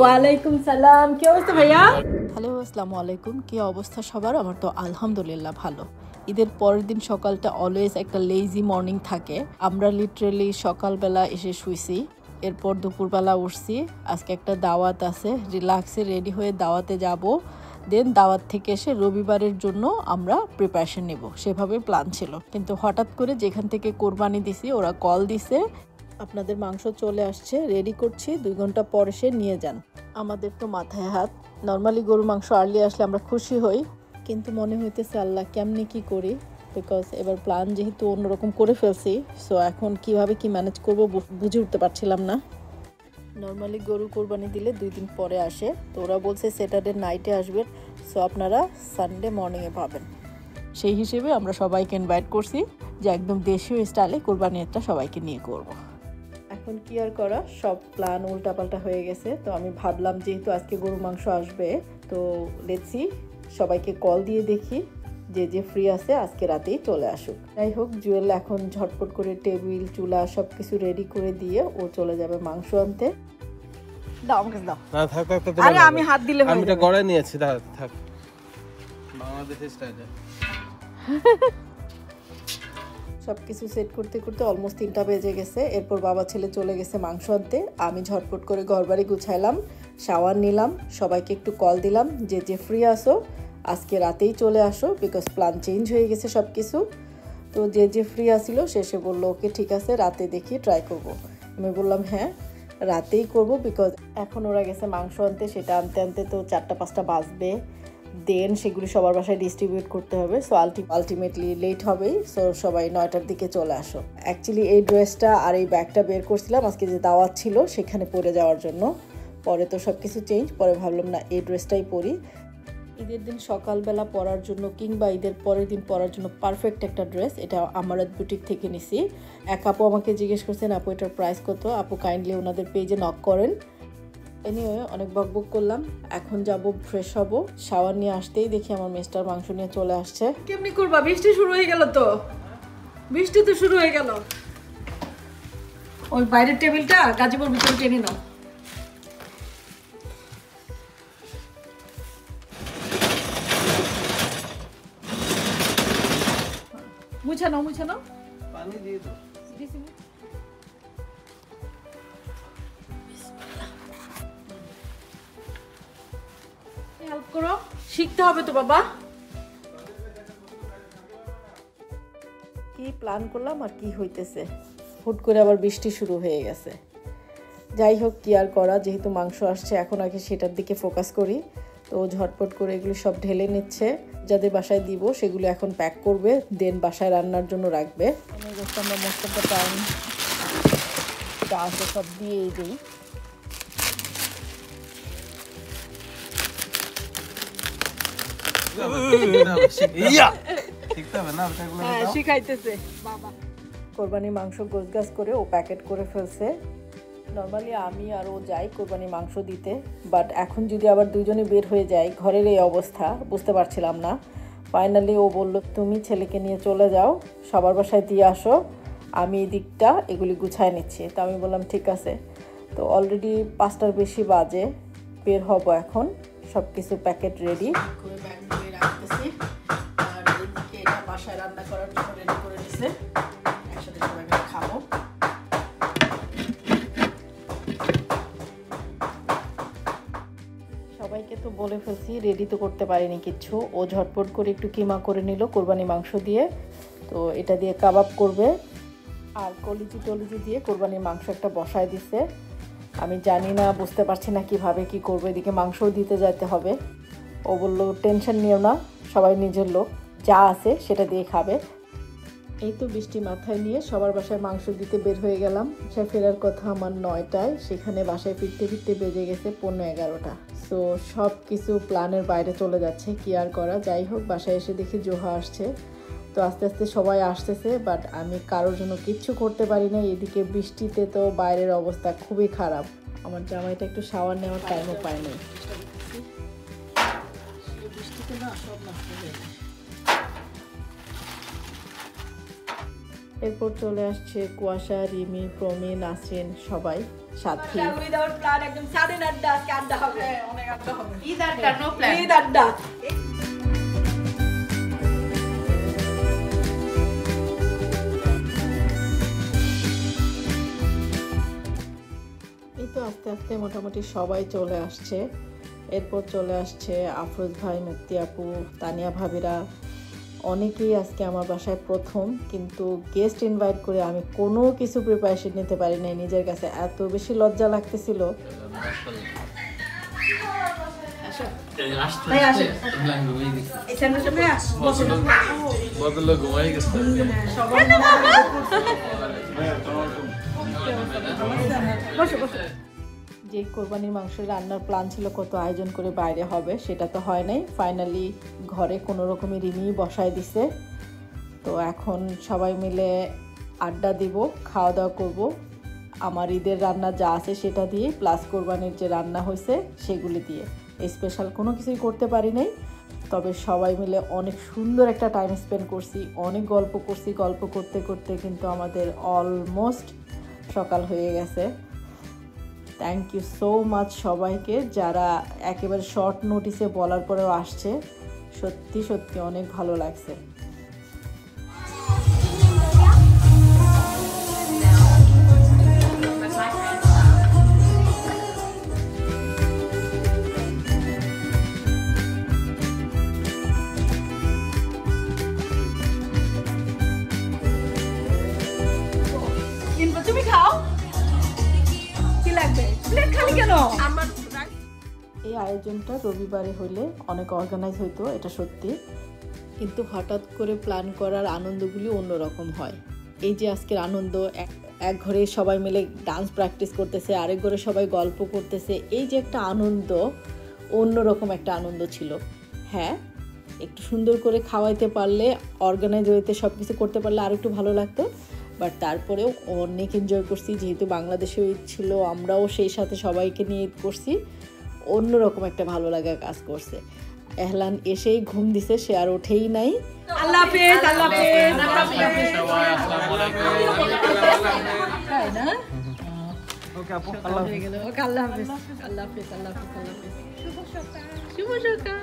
ওয়ালাইকুম সালাম। কি অবস্থা ভাইয়া? হ্যালো, আসসালামু আলাইকুম। কি অবস্থা সবার? আমার তো আলহামদুলিল্লাহ ভালো। ঈদের পরের দিন সকালটা অলওয়েজ একটা লেজি মর্নিং থাকে। আমরা লিটারেলি সকালবেলা এসে শুইছি, এরপর দুপুরবেলা উঠছি। আজকে একটা দাওয়াত আছে, রিল্যাক্সে রেডি হয়ে দাওয়াতে যাব। দেন দাওয়াত থেকে এসে রবিবারের জন্য আমরা প্রিপারেশন নেব, সেভাবে প্ল্যান ছিল। কিন্তু হঠাৎ করে যেখান থেকে কোরবানি দিছি ওরা কল দিছে, আপনাদের মাংস চলে আসছে, রেডি করছি, 2 ঘন্টা পর এসে নিয়ে যান। আমাদের তো মাথায় হাত। নর্মালি গরু মাংস আর্লি আসলে আমরা খুশি হই, কিন্তু মনে হইতেছে আল্লাহ কেমনি কি করি, বিকজ এবার প্ল্যান যেহেতু অন্যরকম করে ফেলছি। সো এখন কিভাবে কি ম্যানেজ করব বুঝে উঠতে পারছিলাম না। নর্মালি গরু কোরবানি দিলে 2 দিন পরে আসে, তো ওরা বলছে স্যাটারডে নাইটে আসবে, সো আপনারা সানডে মর্নিংয়ে পাবেন। সেই হিসেবে আমরা সবাইকে ইনভাইট করছি যে একদম দেশীয় স্টাইলে কোরবানিটা সবাইকে নিয়ে করব। এখন কি আর করা, সব প্ল্যান উল্টাপাল্টা হয়ে গেছে। তো আমি ভাবলাম যেহেতু আজকে গরু মাংস আসবে, তো লেটসি সবাইকে কল দিয়ে দেখি যে ফ্রি আছে আজকে রাতেই চলে আসুক। যাই হোক, জুয়েল এখন ঝটপট করে টেবিল চুলা সব কিছু রেডি করে দিয়ে ও চলে যাবে মাংস আনতে। দাও আমাকে দাও। না থাক থাক থাক, আরে আমি হাত দিলে আমি এটা গড়ে নিয়েছি, থাক। বাংলাদেশের স্টাইলে সবকিছু সেট করতে করতে অলমোস্ট 3টা বেজে গেছে। এরপর বাবা ছেলে চলে গেছে মাংস আনতে। আমি ঝটপট করে ঘরবাড়ি গুছাইলাম, শাওয়ার নিলাম, সবাইকে একটু কল দিলাম যে ফ্রি আসো আজকে রাতেই চলে আসো, বিকজ প্ল্যান চেঞ্জ হয়ে গেছে সব কিছু। তো যে ফ্রি আসিল শেষে বললো ওকে ঠিক আছে রাতে দেখি ট্রাই করব। আমি বললাম হ্যাঁ রাতেই করব, বিকজ এখন ওরা গেছে মাংস আনতে, সেটা আনতে আনতে তো 4টা-5টা বাজবে। দেন সেগুলি সবার বাসায় ডিস্ট্রিবিউট করতে হবে, সো আলটিমেটলি লেট হবেই। সো সবাই 9টার দিকে চলে আসো। অ্যাকচুয়ালি এই ড্রেসটা আর এই ব্যাগটা বের করছিলাম আজকে যে দাওয়াত ছিল সেখানে পরে যাওয়ার জন্য। পরে তো সব কিছু চেঞ্জ, পরে ভাবলাম না এই ড্রেসটাই পরি। ঈদের দিন সকালবেলা পরার জন্য কিংবা ঈদের পরের দিন পরার জন্য পারফেক্ট একটা ড্রেস। এটা আমারত বুটিক থেকে নিছি। এক আপু আমাকে জিজ্ঞেস করছেন আপু এটার প্রাইস কত, আপু কাইন্ডলি ওনাদের পেজে নক করেন। এনিওয়ে অনেক বকবক করলাম, এখন যাব ফ্রেশ হব। শাওয়ার নিয়ে আসতেই দেখি আমার মিস্টার মাংস নিয়ে চলে আসছে। কেমনি করবা, বৃষ্টি শুরু হয়ে গেল তো, বৃষ্টি তো শুরু হয়ে গেল। ওই বাইরের টেবিলটা গাজীপুর ভিতরে টেনে নাও। মুছে নাও পানি দিয়ে দাও। হেল্প করো, শিখতে হবে তো বাবা। কি প্ল্যান করলাম আর কি হইতেছে, হুট করে আবার বৃষ্টি শুরু হয়ে গেছে। যাই হোক কি আর করা, যেহেতু মাংস আসছে এখন আগে সেটার দিকে ফোকাস করি। তো ঝটপট করে এগুলো সব ঢেলে নিচ্ছে, যাদের বাসায় দিব সেগুলো এখন প্যাক করবে, দেন বাসায় রান্নার জন্য রাখবে। আমরা মোস্ট অফ দ্য টাইম যা আছে সব দিয়েই দিই। শিখাইতেছে বাবা। কোরবানির মাংস গোছগাছ করে ও প্যাকেট করে ফেলছে। নর্মালি আমি আর ও যাই কোরবানি মাংস দিতে, বাট এখন যদি আবার দুজনে বের হয়ে যাই, ঘরের এই অবস্থা বুঝতে পারছিলাম না। ফাইনালি ও বলল তুমি ছেলেকে নিয়ে চলে যাও, সবার বাসায় দিয়ে আসো, আমি এই দিকটা এগুলি গুছায় নিচ্ছি। তো আমি বললাম ঠিক আছে। তো অলরেডি 5টার বেশি বাজে, বের হব এখন। সব কিছু প্যাকেট রেডি করে ব্যাগ করে রাখতেছি, আর এইদিকে এটা বাসায় রান্না করার জন্য রেডি করে দিছে, একসাথে সবাই মিলে খাবো। সবাইকে তো বলে ফেলছি, রেডি তো করতে পারিনি কিচ্ছু। ও ঝটপট করে একটু কিমা করে নিল কোরবানি মাংস দিয়ে, তো এটা দিয়ে কাবাব করবে। আর কলিজি টলিজি দিয়ে কোরবানির মাংস একটা বসায় দিছে। আমি জানি না, বুঝতে পারছি না কিভাবে কি করবে, এদিকে মাংসও দিতে যেতে হবে। ও বললো টেনশন নিও না, সবাই নিজের লোক, যা আছে সেটা দিয়ে খাবে। এই তো বৃষ্টি মাথায় নিয়ে সবার বাসায় মাংস দিতে বের হয়ে গেলাম। বাসায় ফেরার কথা আমার 9টায়, সেখানে বাসায় ফিরতে ফিরতে বেজে গেছে 11:30। সো সব কিছু প্ল্যানের বাইরে চলে যাচ্ছে, কি আর করা। যাই হোক, বাসায় এসে দেখি জোহা আসছে। তো আস্তে আস্তে সবাই আসতেছে, বাট আমি কারোর জন্য কিচ্ছু করতে পারি না। এদিকে বৃষ্টিতে তো বাইরের অবস্থা খুবই খারাপ। আমার জামাইটা একটু শাওয়ার নেওয়ার টাইমও পায় নাই। বৃষ্টিতে না সব নষ্ট হয়ে যায়। এরপর চলে আসছে কুয়াশা, রিমি, প্রমি, নাসরিন সবাই সাথী। উইদাউট প্ল্যান একদম সাডেন আড্ডা, আজকে আড্ডা হবে, অনেক আড্ডা হবে। ঈদ আড্ডা, নো প্ল্যান। ঈদ আড্ডা। এই তো আস্তে আস্তে মোটামুটি সবাই চলে আসছে। এরপর চলে আসছে আফরোজ ভাই, মুক্তি আপু, তানিয়া ভাবিরা। অনেকেই আজকে আমার বাসায় প্রথম, কিন্তু গেস্ট ইনভাইট করে আমি কোনো কিছু প্রিপারেশন নিতে পারি নাই। নিজের কাছে এত বেশি লজ্জা লাগতেছিল। যে কোরবানির মাংস রান্নার প্ল্যান ছিল, কত আয়োজন করে বাইরে হবে, সেটা তো হয় নাই। ফাইনালি ঘরে কোনো রকমই রিমি বসায় দিছে। তো এখন সবাই মিলে আড্ডা দিব, খাওয়া দাওয়া করব। আমার ঈদের রান্না যা আছে সেটা দিয়ে, প্লাস কোরবানির যে রান্না হয়েছে সেগুলি দিয়ে। স্পেশাল কোনো কিছুই করতে পারি নাই, তবে সবাই মিলে অনেক সুন্দর একটা টাইম স্পেন্ড করছি, অনেক গল্প করছি। গল্প করতে করতে কিন্তু আমাদের অলমোস্ট সকাল হয়ে গেছে। থ্যাংক ইউ সো মাচ সবাইকে, যারা একেবারে শর্ট নোটিসে বলার পরেও আসছে। সত্যি সত্যি অনেক ভালো লাগছে। তুমি খাও, কি লাগবে? প্লেট খালি কেন? এই আয়োজনটা রবিবারে হলে অনেক অর্গানাইজ হইতো, এটা সত্যি। কিন্তু হঠাৎ করে প্ল্যান করার আনন্দগুলি অন্যরকম হয়। এই যে আজকের আনন্দ, এক ঘরে সবাই মিলে ডান্স প্র্যাকটিস করতেছে, আরেক ঘরে সবাই গল্প করতেছে, এই যে একটা আনন্দ, অন্যরকম একটা আনন্দ ছিল। হ্যাঁ, একটু সুন্দর করে খাওয়াইতে পারলে, অর্গানাইজ হইতে সব কিছু করতে পারলে আর একটু ভালো লাগতো। বাট তারপরেও অনেক এনজয় করছি, যেহেতু বাংলাদেশে ঈদ ছিল, আমরাও সেই সাথে সবাইকে নিয়ে ঈদ করছি। অন্যরকম একটা ভালো লাগা কাজ করছে। এহলান এসেই ঘুম দিছে, সে আর ওঠেই নাই। আল্লাহ হাফেজ, আল্লাহ হাফেজ। তাই না? ওকে আপু, আল্লাহ হাফেজ। ওকে আল্লাহ হাফেজ, আল্লাহ হাফেজ, আল্লাহ হাফেজ, আল্লাহ হাফেজ। শুভ সকাল, শুভ সকাল।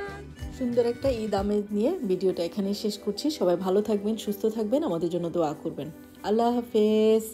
সুন্দর একটা ঈদ আমেজ নিয়ে ভিডিওটা এখানেই শেষ করছি। সবাই ভালো থাকবেন, সুস্থ থাকবেন, আমাদের জন্য দোয়া করবেন। আল্লাহ হাফেজ।